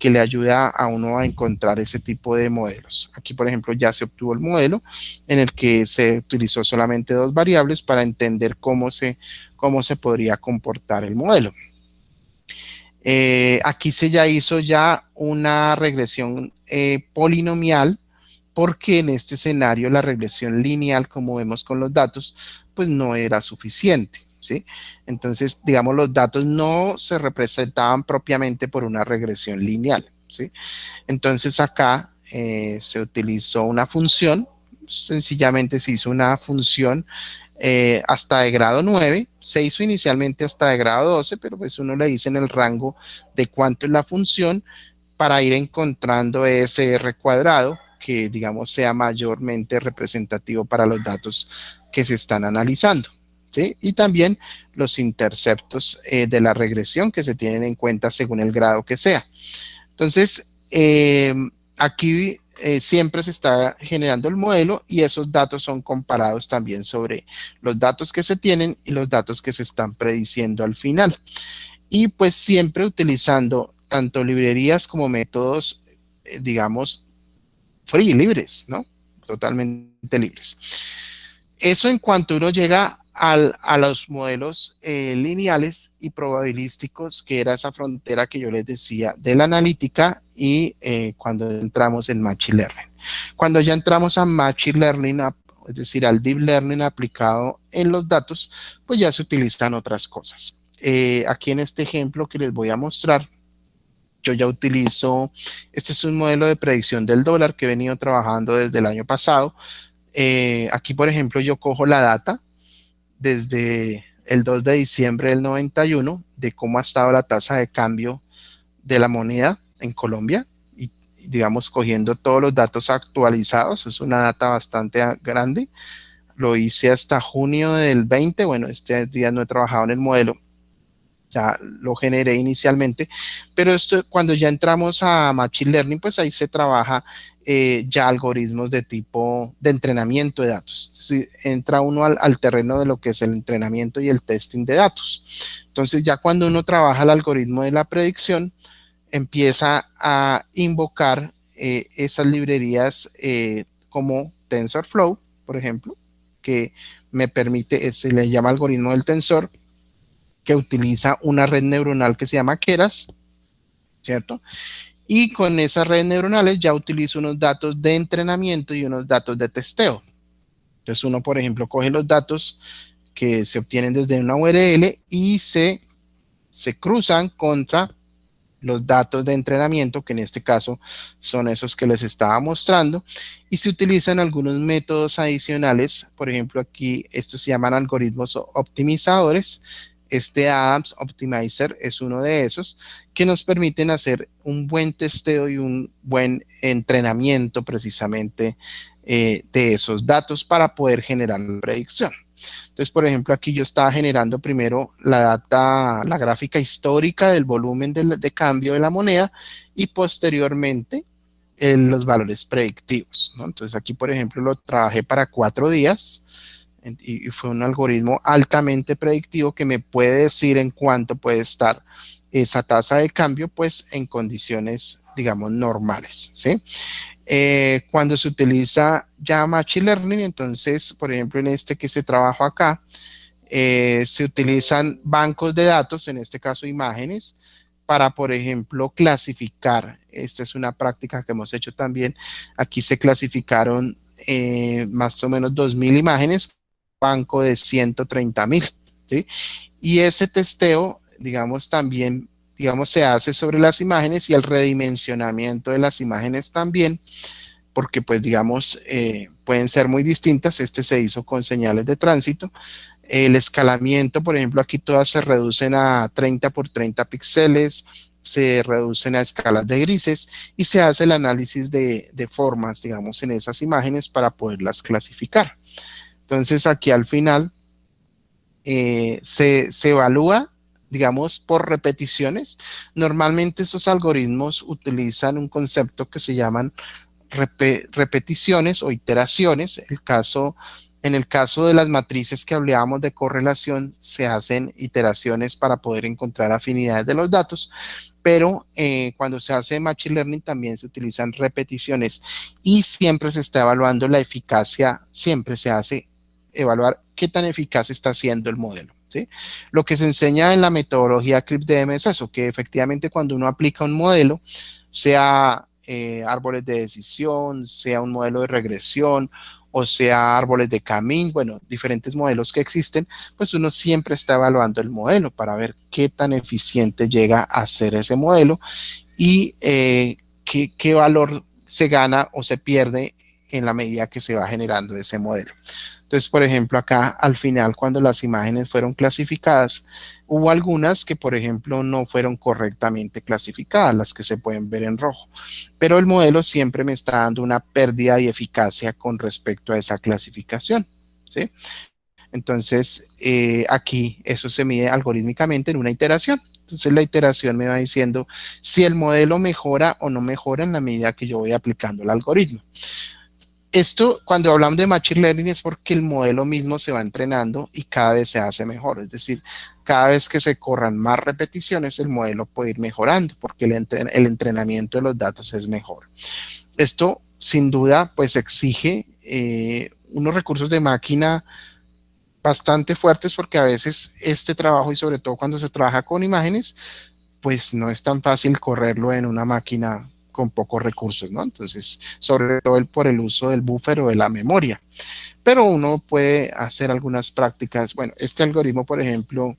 le ayuda a uno a encontrar ese tipo de modelos. Aquí, por ejemplo, ya se obtuvo el modelo en el que se utilizó solamente dos variables para entender cómo se podría comportar el modelo. Aquí se ya hizo una regresión polinomial, porque en este escenario la regresión lineal, como vemos con los datos, pues no era suficiente, ¿sí? Entonces, digamos, los datos no se representaban propiamente por una regresión lineal, ¿sí? Entonces acá se utilizó una función, sencillamente se hizo una función hasta de grado 9, se hizo inicialmente hasta de grado 12, pero pues uno le dice en el rango de cuánto es la función para ir encontrando ese R cuadrado que, digamos, sea mayormente representativo para los datos que se están analizando, ¿sí? Y también los interceptos de la regresión que se tienen en cuenta según el grado que sea. Entonces, aquí siempre se está generando el modelo y esos datos son comparados también sobre los datos que se tienen y los datos que se están prediciendo al final. Y pues siempre utilizando tanto librerías como métodos, digamos, free, libres, ¿no? Totalmente libres. Eso en cuanto uno llega a los modelos lineales y probabilísticos, que era esa frontera que yo les decía de la analítica, y cuando entramos en Machine Learning. Cuando ya entramos a Machine Learning, es decir, al Deep Learning aplicado en los datos, pues ya se utilizan otras cosas. Aquí en este ejemplo que les voy a mostrar, yo ya utilizo, este es un modelo de predicción del dólar que he venido trabajando desde el año pasado. Aquí, por ejemplo, yo cojo la data desde el 2 de diciembre del 91 de cómo ha estado la tasa de cambio de la moneda en Colombia y, digamos, cogiendo todos los datos actualizados. Es una data bastante grande. Lo hice hasta junio del 20. Bueno, este día no he trabajado en el modelo, ya lo generé inicialmente, pero esto cuando ya entramos a Machine Learning, pues ahí se trabaja ya algoritmos de tipo de entrenamiento de datos. Si entra uno al terreno de lo que es el entrenamiento y el testing de datos. Entonces ya cuando uno trabaja el algoritmo de la predicción, empieza a invocar esas librerías como TensorFlow, por ejemplo, que me permite, se le llama algoritmo del tensor, que utiliza una red neuronal que se llama Keras, ¿cierto? Y con esas redes neuronales ya utilizo unos datos de entrenamiento y unos datos de testeo. Entonces uno, por ejemplo, coge los datos que se obtienen desde una URL y se cruzan contra los datos de entrenamiento, que en este caso son esos que les estaba mostrando, y se utilizan algunos métodos adicionales. Por ejemplo, aquí estos se llaman algoritmos optimizadores. Este Adams Optimizer es uno de esos que nos permiten hacer un buen testeo y un buen entrenamiento precisamente de esos datos para poder generar la predicción. Entonces, por ejemplo, aquí yo estaba generando primero la data, la gráfica histórica del volumen de cambio de la moneda y posteriormente los valores predictivos, ¿no? Entonces, aquí, por ejemplo, lo trabajé para 4 días y fue un algoritmo altamente predictivo que me puede decir en cuánto puede estar esa tasa de cambio, pues en condiciones, digamos, normales, ¿sí? Cuando se utiliza ya Machine Learning, entonces, por ejemplo, en este que se trabaja acá, se utilizan bancos de datos, en este caso imágenes, para, por ejemplo, clasificar. Esta es una práctica que hemos hecho también. Aquí se clasificaron más o menos 2.000 imágenes, banco de 130.000, ¿sí? Y ese testeo, digamos, también se hace sobre las imágenes y el redimensionamiento de las imágenes también, porque pues digamos, pueden ser muy distintas. Este se hizo con señales de tránsito. El escalamiento, por ejemplo, aquí todas se reducen a 30 por 30 píxeles, se reducen a escalas de grises y se hace el análisis de formas, digamos, en esas imágenes para poderlas clasificar. Entonces aquí al final se evalúa, digamos, por repeticiones. Normalmente esos algoritmos utilizan un concepto que se llaman repeticiones o iteraciones. En el caso de las matrices que hablábamos de correlación, se hacen iteraciones para poder encontrar afinidades de los datos, pero cuando se hace Machine Learning también se utilizan repeticiones y siempre se está evaluando la eficacia, siempre se hace evaluar qué tan eficaz está siendo el modelo, ¿sí? Lo que se enseña en la metodología CRISP-DM es eso, que efectivamente cuando uno aplica un modelo, sea árboles de decisión, sea un modelo de regresión, o sea árboles de Camín, bueno, diferentes modelos que existen, pues uno siempre está evaluando el modelo para ver qué tan eficiente llega a ser ese modelo y qué valor se gana o se pierde en la medida que se va generando ese modelo. Entonces, por ejemplo, acá al final, cuando las imágenes fueron clasificadas, hubo algunas que, por ejemplo, no fueron correctamente clasificadas, las que se pueden ver en rojo, pero el modelo siempre me está dando una pérdida de eficacia con respecto a esa clasificación, ¿sí? Entonces, aquí eso se mide algorítmicamente en una iteración. Entonces, la iteración me va diciendo si el modelo mejora o no mejora en la medida que yo voy aplicando el algoritmo. Esto, cuando hablamos de Machine Learning, es porque el modelo mismo se va entrenando y cada vez se hace mejor. Es decir, cada vez que se corran más repeticiones, el modelo puede ir mejorando porque el entrenamiento de los datos es mejor. Esto, sin duda, pues exige unos recursos de máquina bastante fuertes porque a veces este trabajo, y sobre todo cuando se trabaja con imágenes, pues no es tan fácil correrlo en una máquina con pocos recursos, ¿no? Entonces, sobre todo por el uso del buffer o de la memoria. Pero uno puede hacer algunas prácticas. Bueno, este algoritmo, por ejemplo,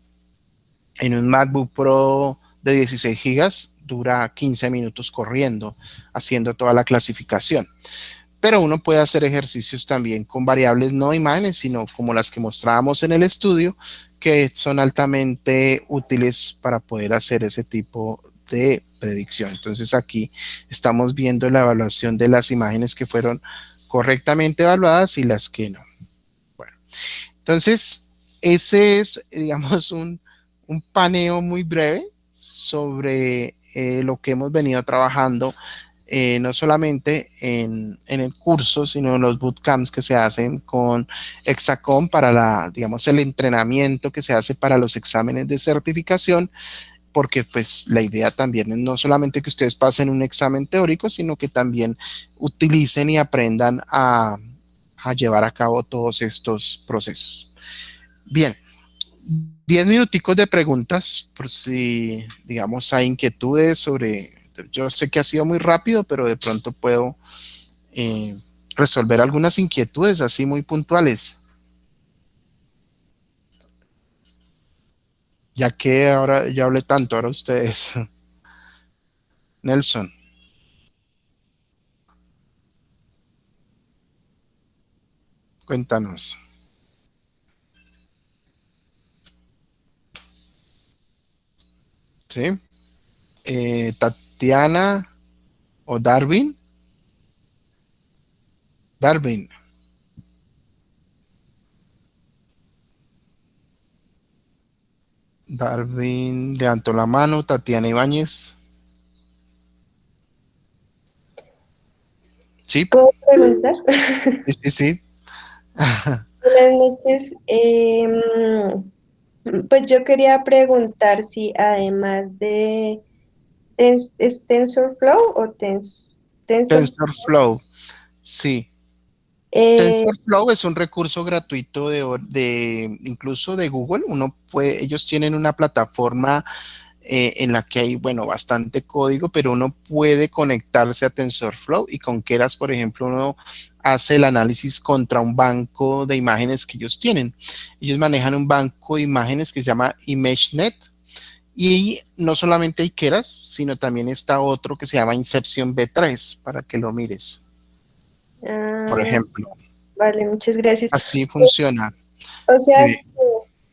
en un MacBook Pro de 16 gigas dura 15 minutos corriendo, haciendo toda la clasificación. Pero uno puede hacer ejercicios también con variables no imágenes, sino como las que mostrábamos en el estudio, que son altamente útiles para poder hacer ese tipo de predicción. Entonces aquí estamos viendo la evaluación de las imágenes que fueron correctamente evaluadas y las que no. Bueno, entonces ese es, digamos, un paneo muy breve sobre lo que hemos venido trabajando no solamente en el curso, sino en los bootcamps que se hacen con Hexacom para digamos, el entrenamiento que se hace para los exámenes de certificación, porque pues la idea también es no solamente que ustedes pasen un examen teórico, sino que también utilicen y aprendan a llevar a cabo todos estos procesos. Bien, 10 minuticos de preguntas por si, digamos, hay inquietudes sobre, yo sé que ha sido muy rápido, pero de pronto puedo eh, resolver algunas inquietudes así muy puntuales, ya que ahora ya hablé tanto, ahora ustedes. Nelson, cuéntanos. ¿Sí? Tatiana o Darwin. Darwin. Darwin levantó la mano. Tatiana Ibáñez. Sí, ¿Puedo preguntar? sí, sí, sí. Buenas noches. Pues yo quería preguntar si además de ¿es TensorFlow o Tensor? TensorFlow. Sí. eh, TensorFlow es un recurso gratuito incluso de Google. Ellos tienen una plataforma en la que hay, bueno, bastante código, pero uno puede conectarse a TensorFlow y con Keras, por ejemplo, uno hace el análisis contra un banco de imágenes que ellos tienen. Ellos manejan un banco de imágenes que se llama ImageNet y no solamente hay Keras, sino también está otro que se llama Inception V3 para que lo mires, por ah, ejemplo. vale, muchas gracias. Así funciona. O sea Dime.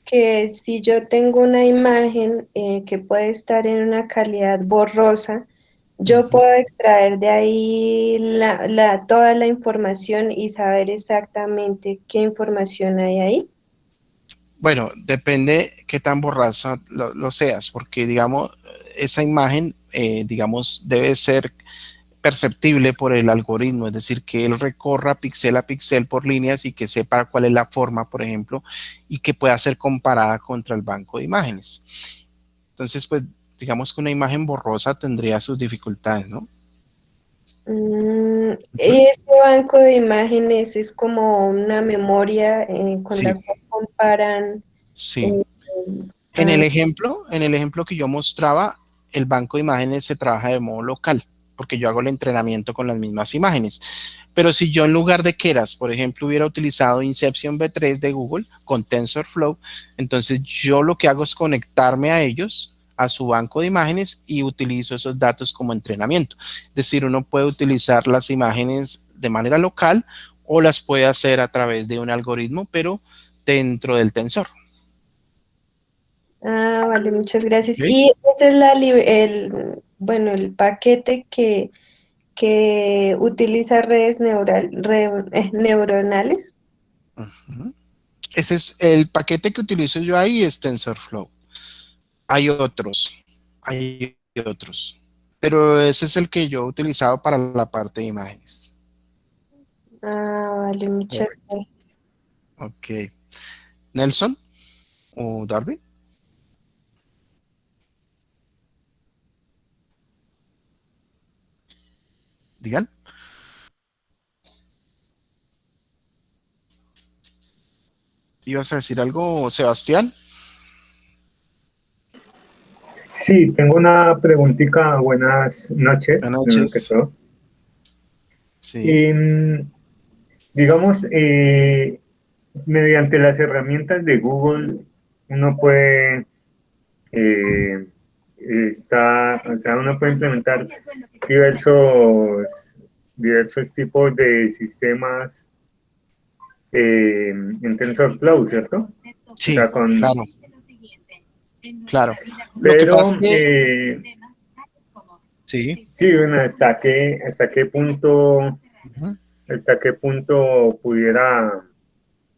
que si yo tengo una imagen que puede estar en una calidad borrosa, yo Ujú. puedo extraer de ahí toda la información y saber exactamente qué información hay ahí. Bueno, depende qué tan borrosa lo seas, porque digamos, esa imagen, digamos, debe ser perceptible por el algoritmo, es decir, que él recorra píxel a píxel por líneas y que sepa cuál es la forma, por ejemplo, y que pueda ser comparada contra el banco de imágenes. Entonces, pues, digamos que una imagen borrosa tendría sus dificultades, ¿no? Ujú. Este banco de imágenes es como una memoria con la Sí, cual comparan. sí. eh, ah, En el ejemplo que yo mostraba, el banco de imágenes se trabaja de modo local, porque yo hago el entrenamiento con las mismas imágenes. Pero si yo en lugar de Keras, por ejemplo, hubiera utilizado Inception V3 de Google con TensorFlow, entonces yo lo que hago es conectarme a ellos, a su banco de imágenes y utilizo esos datos como entrenamiento. Es decir, uno puede utilizar las imágenes de manera local o las puede hacer a través de un algoritmo, pero dentro del tensor. vale, muchas gracias. ¿Ok? Y ese es bueno, el paquete que utiliza redes neuronales. Ujú. Ese es el paquete que utilizo yo ahí, es TensorFlow. Hay otros, hay otros, pero ese es el que yo he utilizado para la parte de imágenes. Vale, muchas Correcto. gracias. Ok. Nelson o Darwin, digan. ¿Ibas a decir algo, Sebastián? Sí, tengo una preguntita. Buenas noches, Buenas primero que noches. todo. Sí. Y, digamos, mediante las herramientas de Google, uno puede está, o sea, uno puede implementar diversos tipos de sistemas en TensorFlow, ¿cierto? O Sí, sea, claro, claro. Lo que pasa pero es que, sí, sí, bueno, ujú. hasta qué punto pudiera,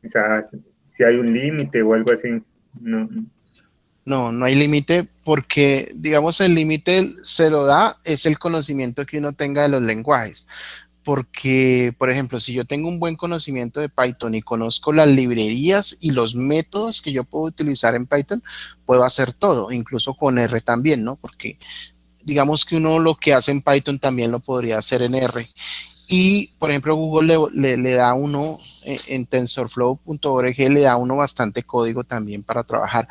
o sea, si hay un límite o algo así, no. No, no hay límite porque, digamos, el límite se lo da, es el conocimiento que uno tenga de los lenguajes. Porque, por ejemplo, si yo tengo un buen conocimiento de Python y conozco las librerías y los métodos que yo puedo utilizar en Python, puedo hacer todo, incluso con R también, ¿no? Porque digamos que uno lo que hace en Python también lo podría hacer en R. Y, por ejemplo, Google le da a uno, en tensorflow.org, le da a uno bastante código también para trabajar.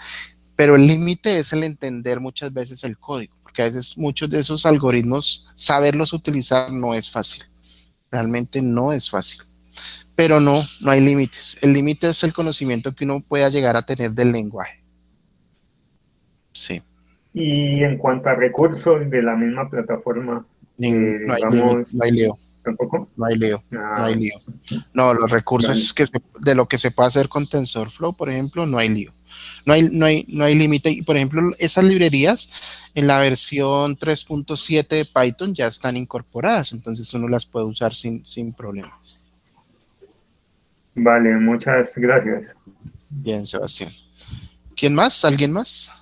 Pero el límite es el entender muchas veces el código, porque a veces muchos de esos algoritmos, saberlos utilizar no es fácil. Realmente no es fácil. Pero no, no hay límites. El límite es el conocimiento que uno pueda llegar a tener del lenguaje. Sí, Y en cuanto a recursos de la misma plataforma, no hay límite, no hay digamos, lío, tampoco. no hay lío, no hay Ah, lío. No, los vale. recursos de lo que se puede hacer con TensorFlow, por ejemplo, no hay lío. No hay límite. Y, por ejemplo, esas librerías en la versión 3.7 de Python ya están incorporadas, entonces uno las puede usar sin problema. Vale, muchas gracias. Bien, Sebastián. ¿Quién más? ¿Alguien más?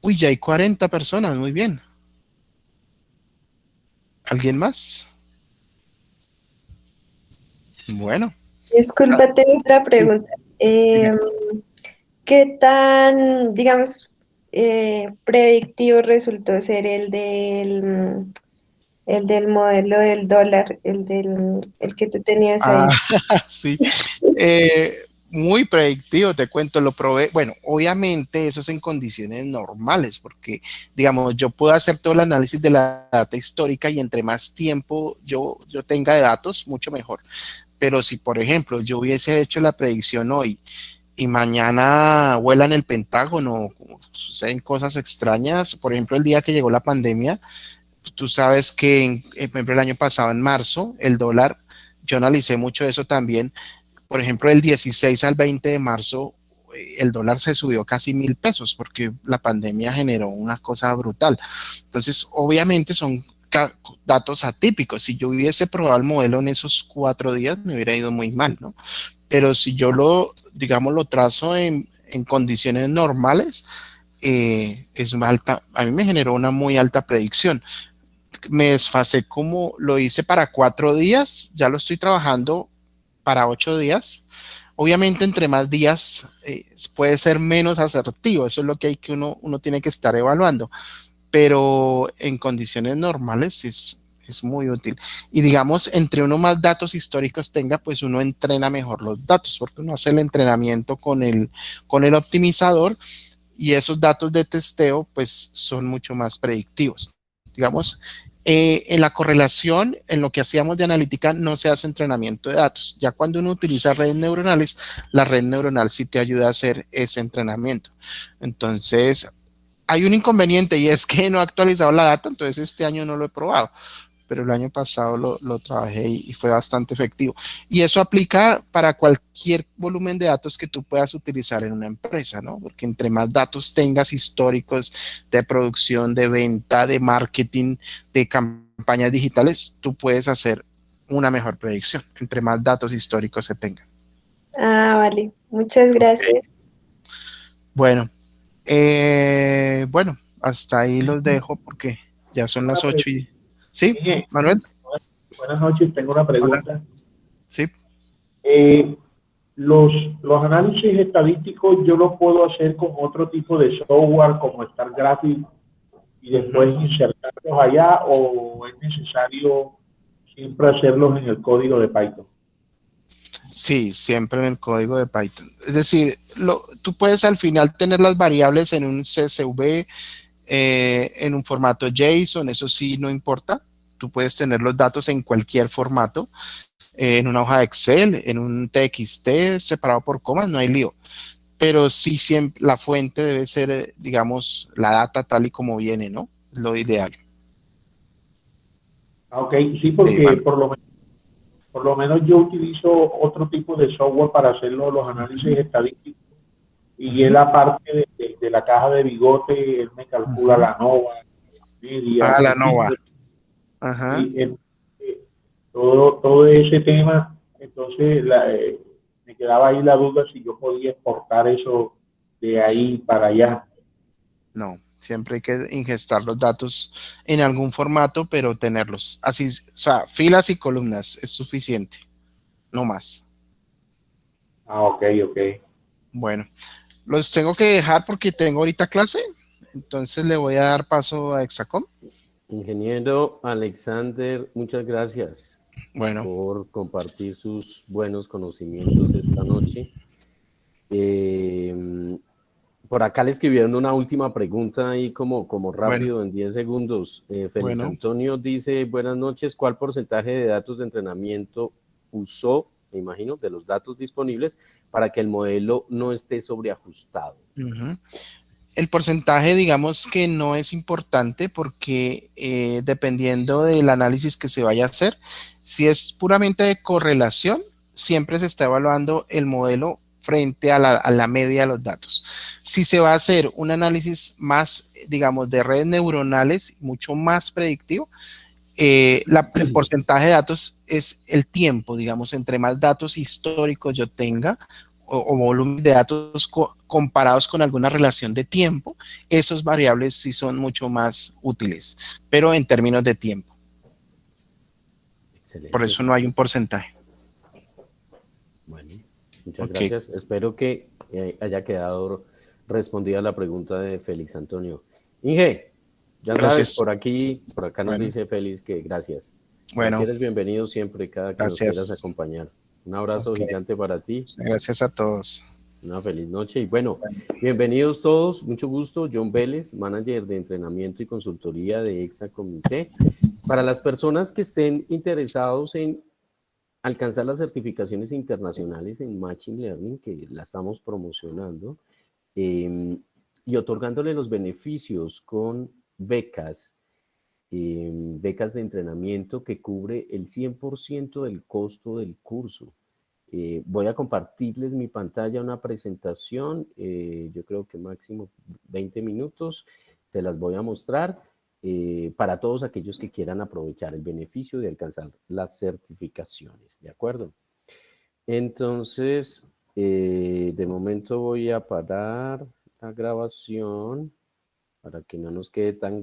Uy, ya hay 40 personas, muy bien. ¿Alguien más? Bueno, Disculpa, tengo otra sí, pregunta. dime. ¿Qué tan, digamos, predictivo resultó ser el del modelo del dólar, el que tú tenías Ah, ahí? sí. Eh, Muy predictivo, te cuento, lo probé. Bueno, obviamente eso es en condiciones normales, porque, digamos, yo puedo hacer todo el análisis de la data histórica y entre más tiempo yo tenga de datos, mucho mejor. Pero si, por ejemplo, yo hubiese hecho la predicción hoy y mañana vuelan el Pentágono, suceden cosas extrañas, por ejemplo, el día que llegó la pandemia, tú sabes que, por ejemplo, el año pasado, en marzo, el dólar, yo analicé mucho eso también. Por ejemplo, del 16 al 20 de marzo, el dólar se subió casi 1.000 pesos porque la pandemia generó una cosa brutal. Entonces, obviamente son datos atípicos. Si yo hubiese probado el modelo en esos 4 días, me hubiera ido muy mal, ¿no? Pero si yo digamos, lo trazo en condiciones normales, es una alta, a mí me generó una muy alta predicción. Me desfasé como lo hice para 4 días, ya lo estoy trabajando para 8 días. Obviamente, entre más días puede ser menos asertivo, eso es lo que hay que uno tiene que estar evaluando, pero en condiciones normales es muy útil. Y digamos, entre uno más datos históricos tenga, pues uno entrena mejor los datos, porque uno hace el entrenamiento con el optimizador y esos datos de testeo, pues son mucho más predictivos. Digamos, en la correlación, en lo que hacíamos de analítica, no se hace entrenamiento de datos. Ya cuando uno utiliza redes neuronales, la red neuronal sí te ayuda a hacer ese entrenamiento. Entonces, hay un inconveniente y es que no he actualizado la data, entonces este año no lo he probado, pero el año pasado lo trabajé y fue bastante efectivo. Y eso aplica para cualquier volumen de datos que tú puedas utilizar en una empresa, ¿no? Porque entre más datos tengas históricos de producción, de venta, de marketing, de campañas digitales, tú puedes hacer una mejor predicción, entre más datos históricos se tengan. Ah, vale. Muchas Ok. gracias. Bueno, bueno, hasta ahí los dejo porque ya son Una las pregunta. 8 y... ¿Sí, Miguel, Manuel? buenas noches, tengo una Hola. pregunta. Sí. Eh, los, los análisis estadísticos yo los puedo hacer con otro tipo de software como Star Graphics y después insertarlos allá, o es necesario siempre hacerlos en el código de Python. Sí, siempre en el código de Python. Es decir, tú puedes al final tener las variables en un CSV, en un formato JSON, eso sí, no importa. Tú puedes tener los datos en cualquier formato, en una hoja de Excel, en un TXT separado por comas, no hay lío. pero sí siempre la fuente debe ser, digamos, la data tal y como viene, ¿no? Lo ideal. Ah, ok, sí, porque Vale. por lo menos yo utilizo otro tipo de software para hacer los análisis estadísticos y él aparte de la caja de bigote, él me calcula Ujú. la nova, media, Ah, la el Nova. Big Ajá. y todo ese tema, entonces me quedaba ahí la duda si yo podía exportar eso de ahí para allá. No, siempre hay que ingestar los datos en algún formato, pero tenerlos. Así, o sea, filas y columnas es suficiente, no más. Ah, ok, ok. Bueno, los tengo que dejar porque tengo ahorita clase, entonces le voy a dar paso a Exacom. Ingeniero Alexander, muchas gracias Bueno, por compartir sus buenos conocimientos esta noche. Eh, por acá le escribieron una última pregunta ahí como bueno, rápido en 10 segundos. Félix bueno. Antonio dice, buenas noches, ¿cuál porcentaje de datos de entrenamiento usó, me imagino, de los datos disponibles para que el modelo no esté sobreajustado? Ujú. El porcentaje, digamos que no es importante porque dependiendo del análisis que se vaya a hacer, si es puramente de correlación, siempre se está evaluando el modelo frente a la media de los datos. Si se va a hacer un análisis más, digamos, de redes neuronales, mucho más predictivo, el porcentaje de datos es el tiempo, digamos, entre más datos históricos yo tenga o volumen de datos comparados con alguna relación de tiempo, esos variables sí son mucho más útiles, pero en términos de tiempo. Por Excelente. eso no hay un porcentaje. Bueno, muchas Ok, gracias. Espero que haya quedado respondida la pregunta de Félix Antonio. Inge, ya sabes, gracias. por acá nos Bueno, dice Félix que gracias. Aquí bueno, eres bienvenido siempre, cada que nos quieras gracias. acompañar. Un abrazo Ok, gigante para ti, gracias a todos. una feliz noche. Y bueno, bienvenidos todos, mucho gusto. John Vélez, manager de entrenamiento y consultoría de Exacomité. Para las personas que estén interesados en alcanzar las certificaciones internacionales en Machine Learning, que la estamos promocionando, y otorgándole los beneficios con becas, becas de entrenamiento que cubre el 100% del costo del curso. Voy a compartirles mi pantalla, una presentación, yo creo que máximo 20 minutos, te las voy a mostrar para todos aquellos que quieran aprovechar el beneficio de alcanzar las certificaciones, ¿de acuerdo? Entonces, de momento voy a parar la grabación para que no nos quede tan